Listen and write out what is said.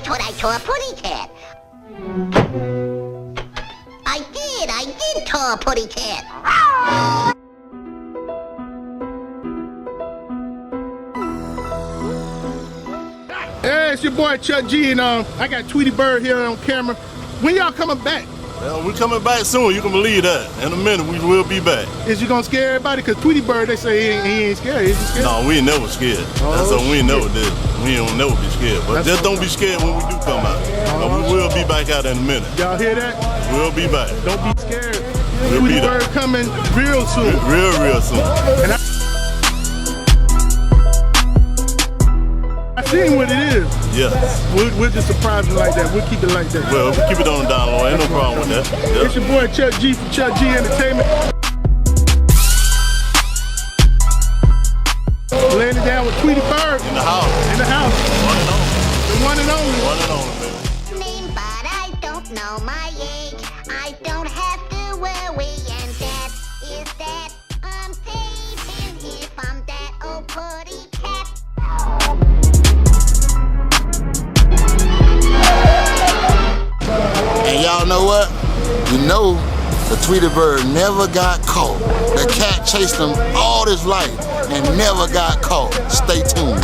thought I saw a putty cat. I did saw a putty cat. Hey, it's your boy Chuck G, and I got Tweety Bird here on camera. When y'all coming back? Well, we're coming back soon, you can believe that. In a minute, we will be back. Is you gonna scare everybody? Because Tweety Bird, they say he ain't scared. Is he scared? No, we ain't never scared. That's what we ain't never did. We don't never be scared. But just don't be scared when we do come out. We will be back out in a minute. Y'all hear that? We'll be back. Don't be scared. We'll Tweety be there. Bird coming real soon. Real soon. And I seen what it is. Yeah. We'll just surprise you like that. We'll keep it like that. Well, we keep it on the down low. Ain't no problem with that. Yeah. It's your boy Chuck G from Chuck G Entertainment. Laying it down with Tweety Bird. In the house. In the house. One and only. The one and only. One and only, baby. Name, but I don't know my age. I don't have to worry, and that is that I'm saving here from that old putty cat. And y'all know what? You know the Tweety Bird never got caught. The cat chased him all his life and never got caught. Stay tuned.